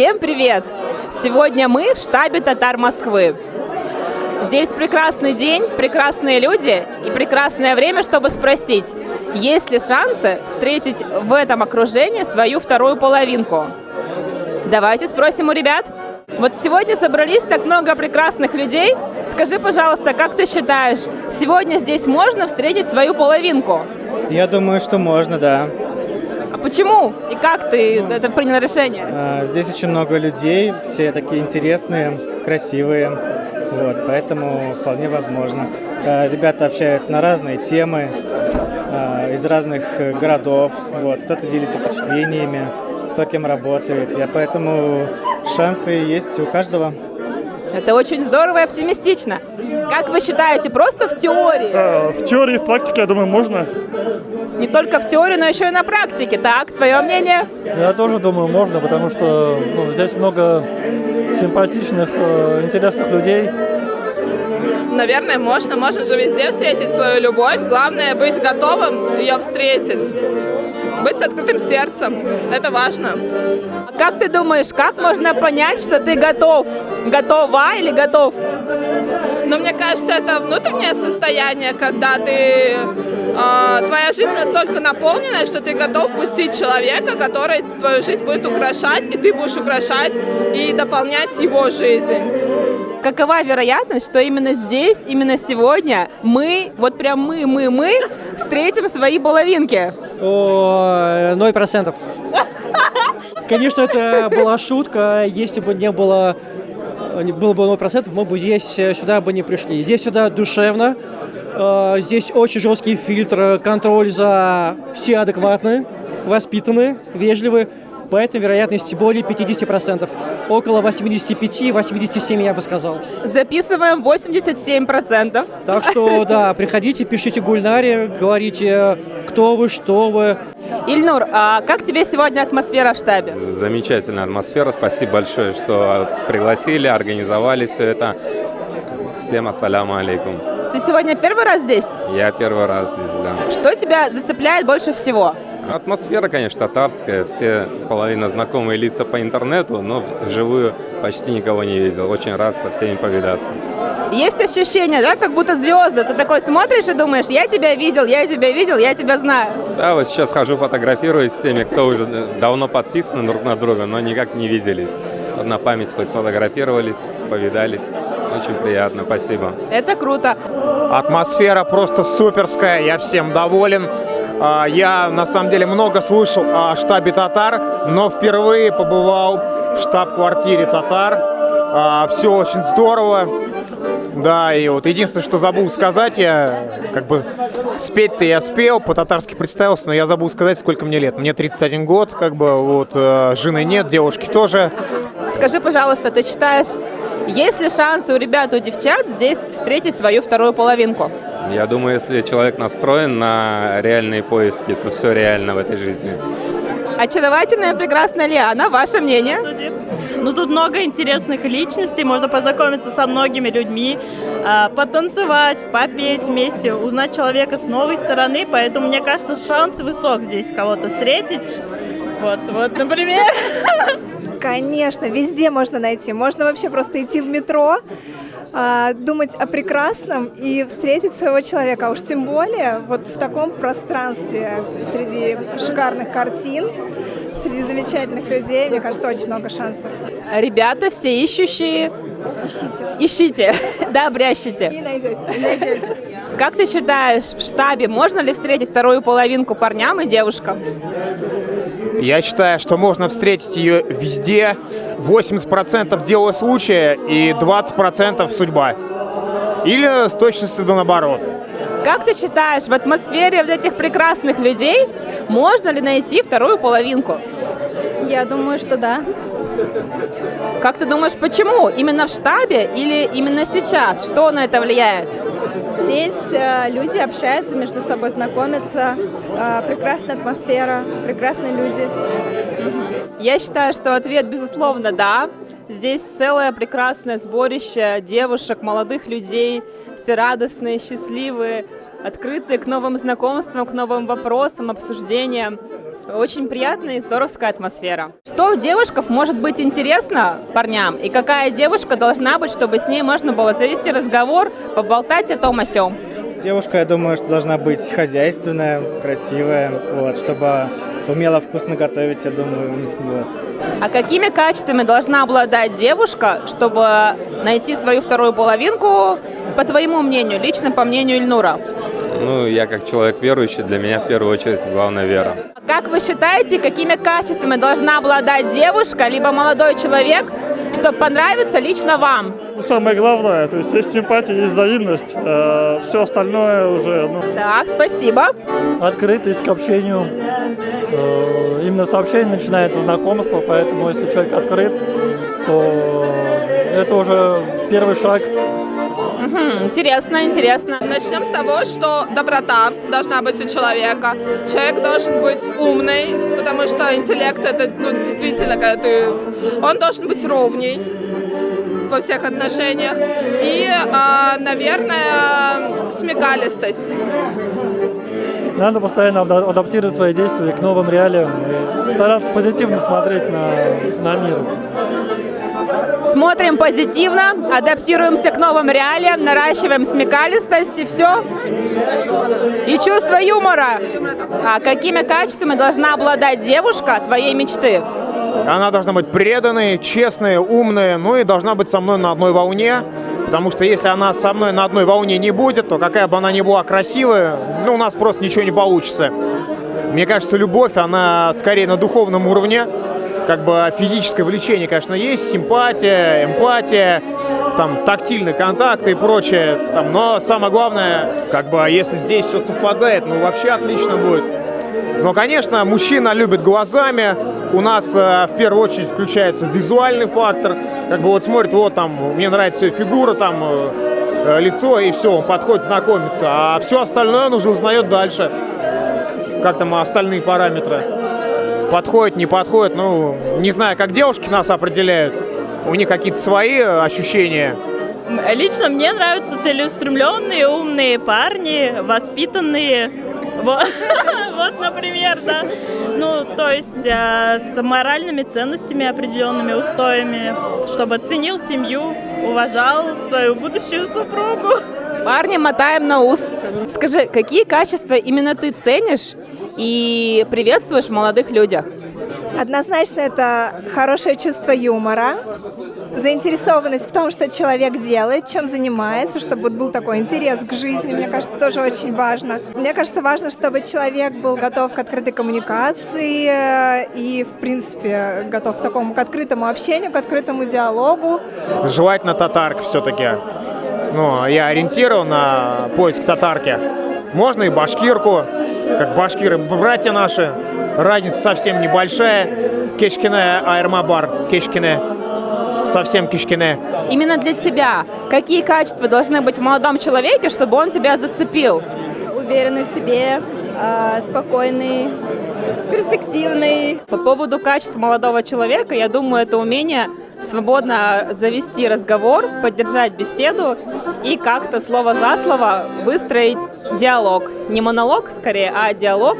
Всем привет! Сегодня мы в штабе Татар Москвы. Здесь прекрасный день, прекрасные люди и прекрасное время, чтобы спросить, есть ли шансы встретить в этом окружении свою вторую половинку. Давайте спросим у ребят. Вот сегодня собрались так много прекрасных людей. Скажи, пожалуйста, как ты считаешь, сегодня здесь можно встретить свою половинку? Я думаю, что можно, да. А почему? И как ты это принял решение? Здесь очень много людей, все такие интересные, красивые, вот, поэтому вполне возможно. Ребята общаются на разные темы, из разных городов, вот, кто-то делится впечатлениями, кто кем работает, поэтому шансы есть у каждого. Это очень здорово и оптимистично. Как вы считаете, просто в теории? В теории, в практике, я думаю, можно. Не только в теории, но еще и на практике. Так, твое мнение? Я тоже думаю, можно, потому что здесь много симпатичных, интересных людей. Наверное, можно. Можно же везде встретить свою любовь. Главное быть готовым ее встретить. Быть с открытым сердцем. Это важно. А как ты думаешь, как можно понять, что ты готов? Готова или готов? Но мне кажется, это внутреннее состояние, когда ты... твоя жизнь настолько наполнена, что ты готов пустить человека, который твою жизнь будет украшать, и ты будешь украшать и дополнять его жизнь. Какова вероятность, что именно здесь, именно сегодня мы, вот прям мы встретим свои половинки? 0%. Конечно, это была шутка. Если бы не было бы 0%, мы бы сюда бы не пришли. Здесь сюда душевно. Здесь очень жесткий фильтр, контроль за все адекватные, воспитанные, вежливые. Поэтому вероятность более 50%. Около 85-87, я бы сказал. Записываем 87%. Так что, да, приходите, пишите Гульнаре, говорите, кто вы, что вы. Ильнур, а как тебе сегодня атмосфера в штабе? Замечательная атмосфера. Спасибо большое, что пригласили, организовали все это. Всем ассаляму алейкум. Ты сегодня первый раз здесь? Я первый раз здесь, да. Что тебя зацепляет больше всего? Атмосфера, конечно, татарская. Все половина знакомые лица по интернету, но вживую почти никого не видел. Очень рад со всеми повидаться. Есть ощущение, да, как будто звезды. Ты такой смотришь и думаешь, я тебя видел, я тебя знаю. Да, вот сейчас хожу, фотографируюсь с теми, кто уже давно подписаны друг на друга, но никак не виделись. Вот на память хоть сфотографировались, повидались. Очень приятно, спасибо. Это круто. Атмосфера просто суперская, я всем доволен. Я, на самом деле, много слышал о штабе татар, но впервые побывал в штаб-квартире татар. Все очень здорово. Да, и вот единственное, что забыл сказать, я спеть-то я спел, по-татарски представился, но я забыл сказать, сколько мне лет. Мне 31 год, жены нет, девушки тоже. Скажи, пожалуйста, ты считаешь, есть ли шансы у ребят, у девчат здесь встретить свою вторую половинку? Я думаю, если человек настроен на реальные поиски, то все реально в этой жизни. Очаровательная, прекрасная Лиана, ваше мнение? Ну, тут много интересных личностей, можно познакомиться со многими людьми, потанцевать, попеть вместе, узнать человека с новой стороны, поэтому, мне кажется, шанс высок здесь кого-то встретить. Вот, например. Конечно, везде можно найти. Можно вообще просто идти в метро, думать о прекрасном и встретить своего человека. А уж тем более вот в таком пространстве, среди шикарных картин, среди замечательных людей, мне кажется, очень много шансов. Ребята все ищущие. Ищите, да, брящите. И найдете. Как ты считаешь, в штабе можно ли встретить вторую половинку парням и девушкам? Я считаю, что можно встретить ее везде. 80% дело случая и 20% судьба. Или с точностью до наоборот. Как ты считаешь, в атмосфере вот этих прекрасных людей можно ли найти вторую половинку? Я думаю, что да. Как ты думаешь, почему? Именно в штабе или именно сейчас? Что на это влияет? Здесь люди общаются, между собой знакомятся, прекрасная атмосфера, прекрасные люди. Я считаю, что ответ, безусловно, да. Здесь целое прекрасное сборище девушек, молодых людей, все радостные, счастливые, открытые к новым знакомствам, к новым вопросам, обсуждениям. Очень приятная и здоровская атмосфера. Что у девушков может быть интересно парням? И какая девушка должна быть, чтобы с ней можно было завести разговор, поболтать о том о сём? Девушка, я думаю, что должна быть хозяйственная, красивая, вот, чтобы умела вкусно готовить, я думаю. Вот. А какими качествами должна обладать девушка, чтобы найти свою вторую половинку, по твоему мнению, лично по мнению Ильнура? Ну, я как человек верующий, для меня в первую очередь главная вера. Как вы считаете, какими качествами должна обладать девушка, либо молодой человек, чтобы понравиться лично вам? Самое главное, то есть есть симпатия, есть взаимность, все остальное уже, Так, спасибо. Открытость к общению. Именно с общения начинается знакомство, поэтому если человек открыт, то это уже первый шаг. Интересно, интересно. Начнем с того, что доброта должна быть у человека. Человек должен быть умный, потому что интеллект это действительно, когда он должен быть ровней во всех отношениях. И, наверное, смекалистость. Надо постоянно адаптировать свои действия к новым реалиям и стараться позитивно смотреть на мир. Смотрим позитивно, адаптируемся к новым реалиям, наращиваем смекалистость и все. И чувство юмора. А какими качествами должна обладать девушка твоей мечты? Она должна быть преданной, честной, умной, ну и должна быть со мной на одной волне. Потому что если она со мной на одной волне не будет, то какая бы она ни была красивая, у нас просто ничего не получится. Мне кажется, любовь, она скорее на духовном уровне. Как бы физическое влечение, конечно, есть, симпатия, эмпатия, там, тактильный контакт и прочее. Там, но самое главное, как бы, если здесь все совпадает, вообще отлично будет. Но, конечно, мужчина любит глазами. У нас в первую очередь включается визуальный фактор. Как бы вот смотрит, вот там, мне нравится ее фигура, там, лицо, и все, он подходит знакомиться. А все остальное он уже узнает дальше. Как там остальные параметры. Подходит, не подходит, не знаю, как девушки нас определяют. У них какие-то свои ощущения. Лично мне нравятся целеустремленные, умные парни, воспитанные. Вот, например, да. То есть с моральными ценностями, определенными устоями, чтобы ценил семью, уважал свою будущую супругу. Парни, мотаем на ус. Скажи, какие качества именно ты ценишь и приветствуешь в молодых людях? Однозначно это хорошее чувство юмора, заинтересованность в том, что человек делает, чем занимается, чтобы был такой интерес к жизни, мне кажется, тоже очень важно. Мне кажется, важно, чтобы человек был готов к открытой коммуникации и, в принципе, готов к такому, к открытому общению, к открытому диалогу. Желательно татарка все-таки. Я ориентирован на поиск татарки. Можно и башкирку, как башкиры, братья наши. Разница совсем небольшая. Кешкине, Айрмабар, Кешкине. Совсем Кешкине. Именно для тебя какие качества должны быть в молодом человеке, чтобы он тебя зацепил? Уверенный в себе, спокойный, перспективный. По поводу качеств молодого человека, я думаю, это умение свободно завести разговор, поддержать беседу и как-то слово за слово выстроить диалог. Не монолог скорее, а диалог.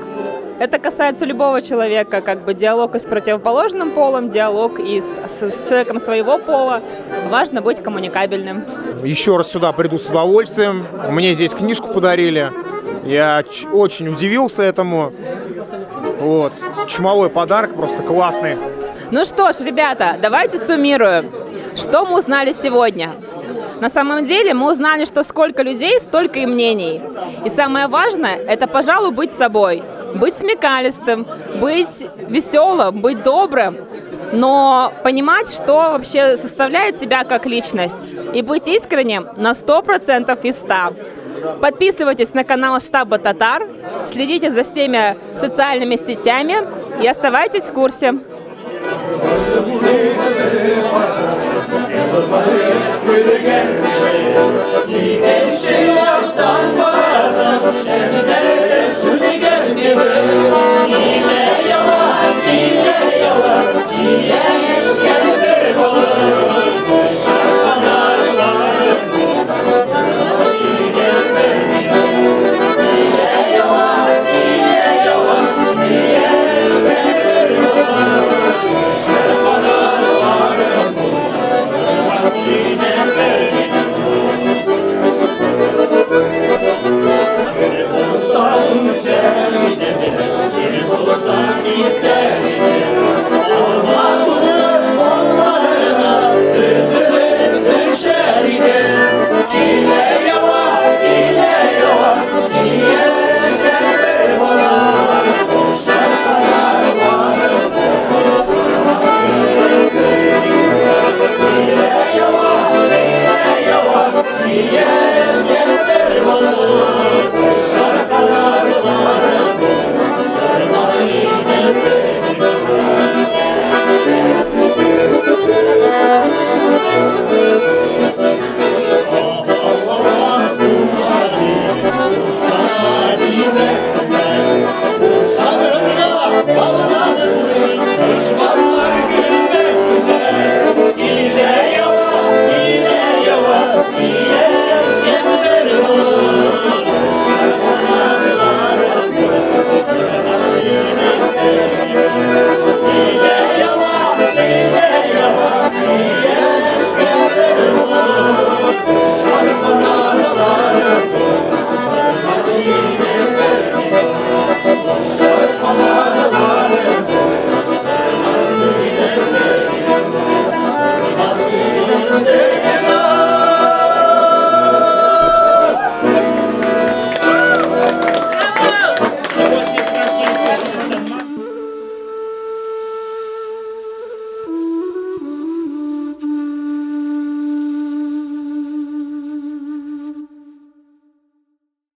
Это касается любого человека, как бы диалог и с противоположным полом, диалог и с человеком своего пола. Важно быть коммуникабельным. Еще раз сюда приду с удовольствием. Мне здесь книжку подарили. Я очень удивился этому. Вот. Чумовой подарок, просто классный. Ну что ж, ребята, давайте суммируем. Что мы узнали сегодня? На самом деле мы узнали, что сколько людей, столько и мнений. И самое важное – это, пожалуй, быть собой. Быть смекалистым, быть веселым, быть добрым. Но понимать, что вообще составляет тебя как личность. И быть искренним на 100% из 100. Подписывайтесь на канал Штаба Татар, следите за всеми социальными сетями и оставайтесь в курсе. Господа.